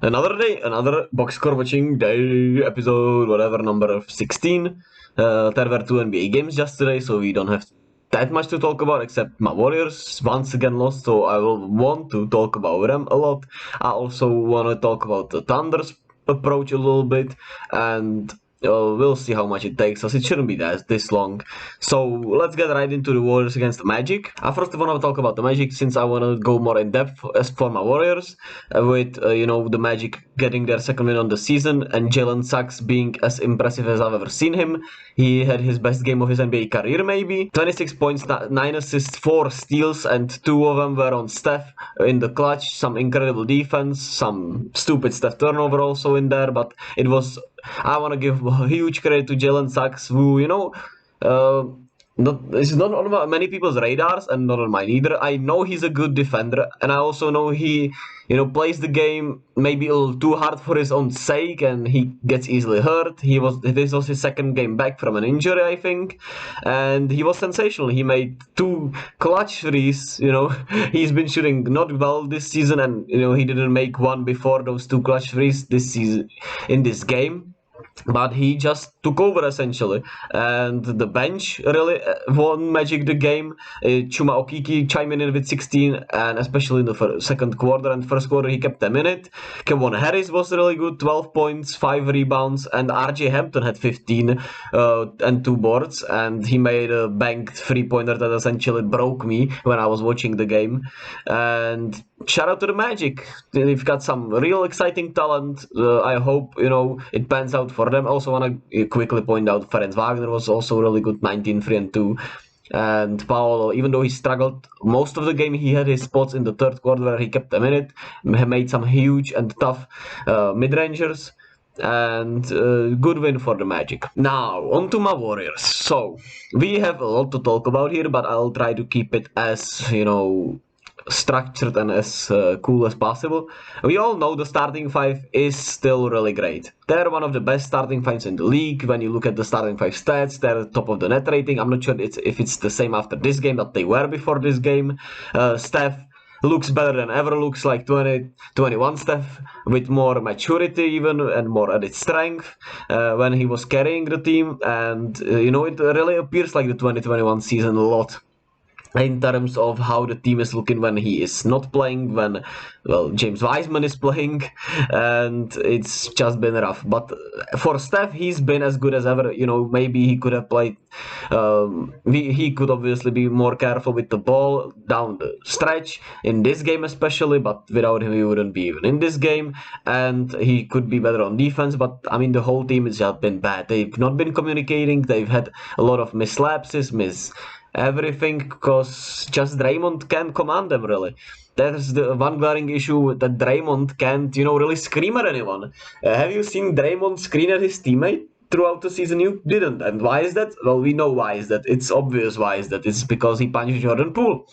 Another day, another box score watching day, episode whatever number of 16. There were two NBA games yesterday, so we don't have that much to talk about except my Warriors once again lost, so I will want to talk about them a lot. I also want to talk about the Thunder's approach a little bit, and we'll see how much it takes us. It shouldn't be this long. So let's get right into the Warriors against the Magic. I first want to talk about the Magic since I want to go more in depth as for my Warriors, with the Magic getting their second win on the season and Jalen Sachs being as impressive as I've ever seen him. He had his best game of his NBA career, maybe 26 points, 9 assists, 4 steals, and 2 of them were on Steph in the clutch. Some incredible defense, some stupid Steph turnover also in there, but it was. I want to give huge credit to Jalen Sachs, who uh, it's not on many people's radars and not on mine either. I know he's a good defender, and I also know he, plays the game maybe a little too hard for his own sake, and he gets easily hurt. This was his second game back from an injury, I think, and he was sensational. He made 2 clutch threes. He's been shooting not well this season, and he didn't make one before those 2 clutch threes this season in this game. But he just took over essentially, and the bench really won Magic the game. Chuma Okiki chiming in with 16, and especially in the second quarter and first quarter he kept them in it. Kevon Harris was really good, 12 points, 5 rebounds, and RJ Hampton had 15 and 2 boards, and he made a banked 3-pointer that essentially broke me when I was watching the game. And shout out to the Magic. They've got some real exciting talent. I hope it pans out for them. Also want to quickly point out Ferenc Wagner was also really good, 19, 3 and 2. And Paolo, even though he struggled most of the game, he had his spots in the third quarter where he kept them in it. He made some huge and tough mid-rangers. And good win for the Magic. Now, on to my Warriors. So, we have a lot to talk about here, but I'll try to keep it as, structured and as cool as possible. We all know the starting 5 is still really great. They're one of the best starting 5s in the league. When you look at the starting 5 stats, they're top of the net rating. I'm not sure if it's the same after this game that they were before this game. Steph looks better than ever, looks like 2021 Steph, with more maturity even and more added strength when he was carrying the team. And, it really appears like the 2021 season a lot in terms of how the team is looking when he is not playing, when James Wiseman is playing, and it's just been rough. But for Steph, he's been as good as ever. Maybe he could have played. He could obviously be more careful with the ball down the stretch in this game especially, but without him he wouldn't be even in this game. And he could be better on defense, but I mean the whole team has just been bad. They've not been communicating. They've had a lot of miss lapses, everything, because just Draymond can't command them really. That's the one glaring issue, that Draymond can't, really scream at anyone. Have you seen Draymond scream at his teammate throughout the season? You didn't. And why is that? Well, we know why is that. It's obvious why is that. It's because he punched Jordan Poole.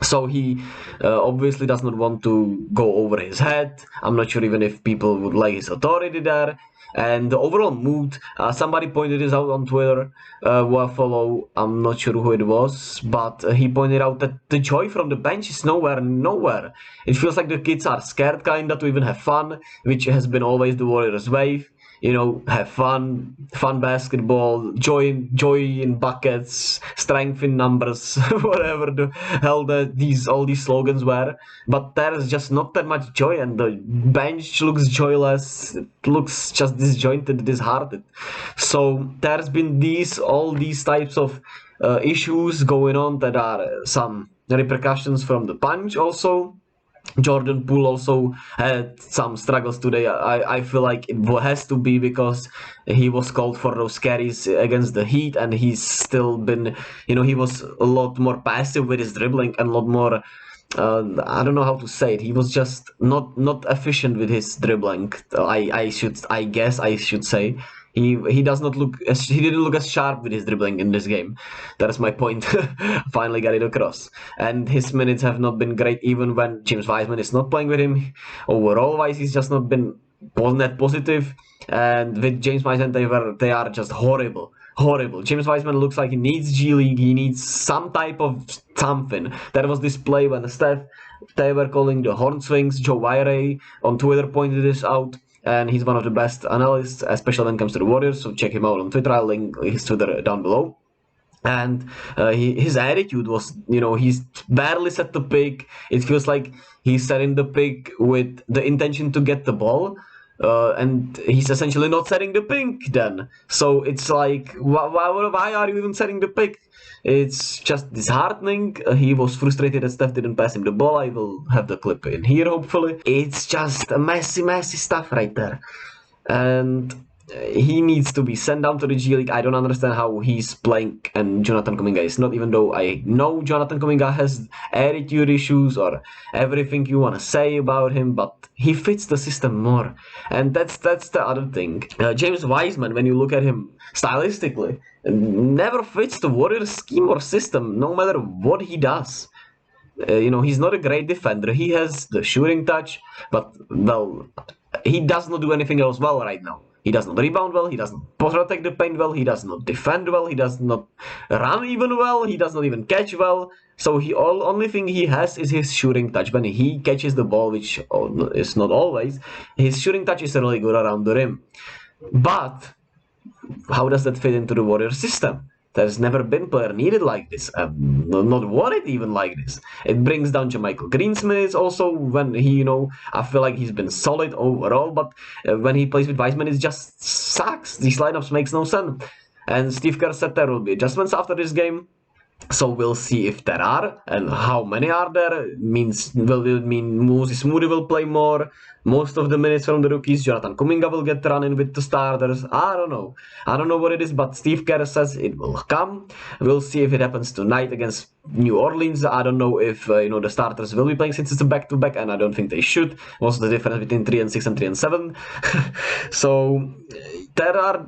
So he obviously does not want to go over his head. I'm not sure even if people would like his authority there. And the overall mood, somebody pointed this out on Twitter, who I follow, I'm not sure who it was, but he pointed out that the joy from the bench is nowhere. It feels like the kids are scared kinda to even have fun, which has been always the Warriors' way. Have fun basketball, joy in buckets, strength in numbers, whatever the hell all these slogans were. But there's just not that much joy, and the bench looks joyless. It looks just disjointed, disheartened. So there's been all these types of issues going on that are some repercussions from the punch also. Jordan Poole also had some struggles today. I feel like it has to be because he was called for those carries against the Heat, and he's still been, he was a lot more passive with his dribbling and a lot more. I don't know how to say it. He was just not efficient with his dribbling. I guess I should say. He does not look he didn't look as sharp with his dribbling in this game. That's my point. Finally got it across. And his minutes have not been great even when James Wiseman is not playing with him. Overall wise, he's just not been net positive. And with James Wiseman, they are just horrible. James Wiseman looks like he needs G League. He needs some type of something. There was this play when Steph They were calling the horn swings. Joe Wyrie on Twitter pointed this out, and he's one of the best analysts, especially when it comes to the Warriors. So check him out on Twitter. I'll link his Twitter down below. And his attitude was, he's barely set the pick. It feels like he's setting the pick with the intention to get the ball. And he's essentially not setting the pick then. So it's like, why are you even setting the pick? It's just disheartening. He was frustrated that Steph didn't pass him the ball. I will have the clip in here, hopefully. It's just a messy stuff right there. And he needs to be sent down to the G League. I don't understand how he's playing and Jonathan Kuminga is not, even though I know Jonathan Kuminga has attitude issues or everything you want to say about him, but he fits the system more. And that's the other thing. James Wiseman, when you look at him stylistically, never fits the Warriors scheme or system, no matter what he does. He's not a great defender. He has the shooting touch, but, well, he does not do anything else well right now. He does not rebound well, he doesn't protect the paint well, he does not defend well, he does not run even well, he does not even catch well. So only thing he has is his shooting touch. When he catches the ball, which is not always, his shooting touch is really good around the rim. But how does that fit into the Warriors system? There's never been player needed like this, not wanted even like this. It brings down Jermichael Green's minutes also when he, I feel like he's been solid overall, but when he plays with Wiseman, it just sucks. These lineups makes no sense. And Steve Kerr said there will be adjustments after this game. So we'll see if there are, and how many are there. Will it mean Moses Moody will play more? Most of the minutes from the rookies. Jonathan Kuminga will get running with the starters. I don't know. I don't know what it is, but Steve Kerr says it will come. We'll see if it happens tonight against New Orleans. I don't know if the starters will be playing since it's a back-to-back, and I don't think they should. What's the difference between 3-6 and 3-7? So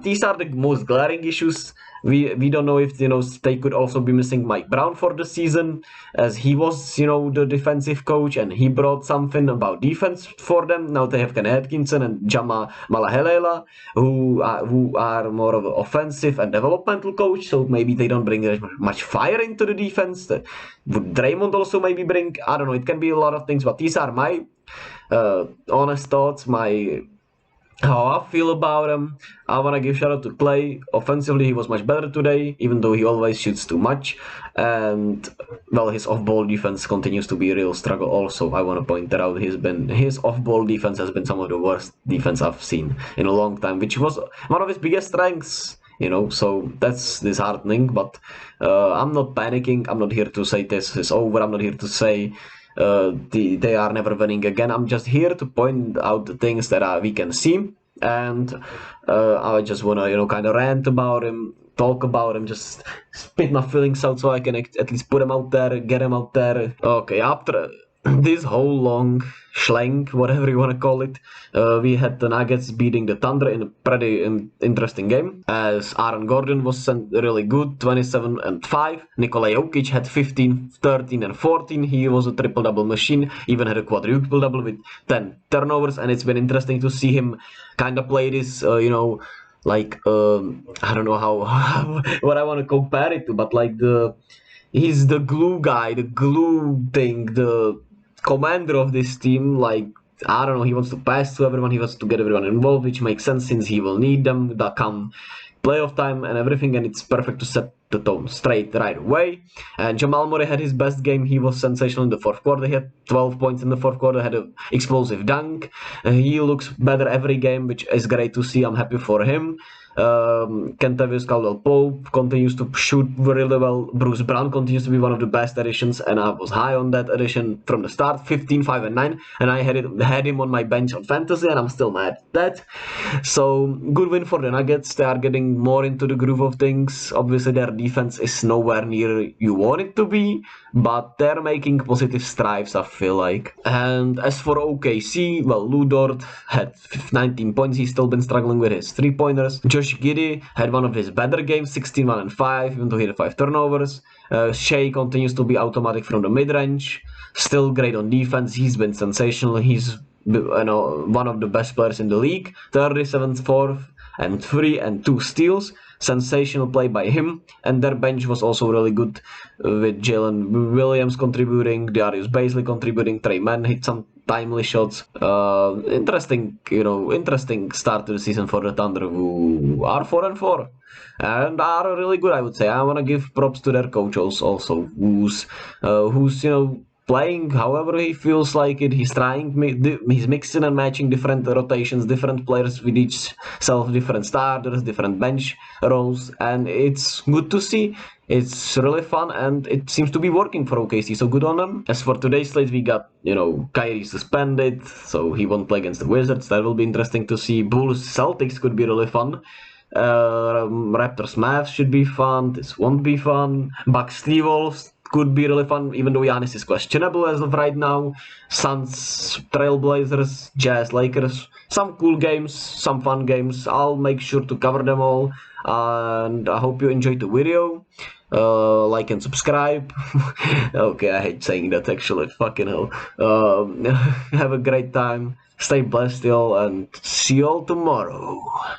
these are the most glaring issues. We don't know if they could also be missing Mike Brown for the season, as he was the defensive coach and he brought something about defense for them. Now they have Ken Atkinson and Jama Malahelela who are more of an offensive and developmental coach, so maybe they don't bring much fire into the defense. Would Draymond also maybe bring? I don't know. It can be a lot of things, but these are my honest thoughts, how I feel about him. I want to give shout out to Clay. Offensively, he was much better today, even though he always shoots too much. And, well, his off-ball defense continues to be a real struggle also. I want to point that out. His off-ball defense has been some of the worst defense I've seen in a long time, which was one of his biggest strengths. So that's disheartening, but I'm not panicking. I'm not here to say this is over. I'm not here to say they are never winning again. I'm just here to point out the things that we can see, and I just want to kind of rant about him, talk about him, just spit my feelings out so I can at least put him out there, get him out there. Okay, after this whole long schlang, whatever you want to call it, we had the Nuggets beating the Thunder in a pretty interesting game, as Aaron Gordon was really good, 27 and 5. Nikola Jokic had 15, 13 and 14. He was a triple-double machine, even had a quadruple-double with 10 turnovers, and it's been interesting to see him kind of play this, I don't know how what I want to compare it to, but he's the glue guy, the glue thing, the commander of this team. I don't know, he wants to pass to everyone, he wants to get everyone involved, which makes sense since he will need them that come playoff time and everything, and it's perfect to set the tone straight right away. And Jamal Murray had his best game. He was sensational in the fourth quarter. He had 12 points in the fourth quarter, had an explosive dunk. He looks better every game, which is great to see. I'm happy for him. Kentavious Caldwell-Pope continues to shoot really well. Bruce Brown continues to be one of the best additions, and I was high on that addition from the start. 15, 5, and 9, and I had him on my bench on fantasy, and I'm still mad at that. So good win for the Nuggets. They are getting more into the groove of things. Obviously, their defense is nowhere near you want it to be, but they're making positive strides, I feel like. And as for OKC, well, Lou Dort had 19 points. He's still been struggling with his three-pointers. Josh Giddey had one of his better games, 16, 1, and 5, even though he had 5 turnovers. Shai continues to be automatic from the mid-range. Still great on defense. He's been sensational. He's one of the best players in the league. 37th, 4th, and 3 and 2 steals. sensational play by him, and their bench was also really good with Jalen Williams contributing, Darius Bazley contributing, Trey Mann hit some timely shots. Interesting start to the season for the Thunder, who are 4-4 and are really good, I would say. I want to give props to their coach also, who's playing however he feels like it. He's he's mixing and matching different rotations, different players with each self, different starters, different bench roles, and it's good to see. It's really fun, and it seems to be working for OKC, so good on them. As for today's slate, we got, Kyrie suspended, so he won't play against the Wizards. That will be interesting to see. Bulls Celtics could be really fun. Raptors Mavs should be fun. This won't be fun. Bucks T-Wolves could be really fun, even though Giannis is questionable as of right now. Suns, Trailblazers, Jazz, Lakers. Some cool games, some fun games. I'll make sure to cover them all. And I hope you enjoyed the video. Like and subscribe. Okay, I hate saying that actually. Fucking hell. Have a great time. Stay blessed, y'all, and see you all tomorrow.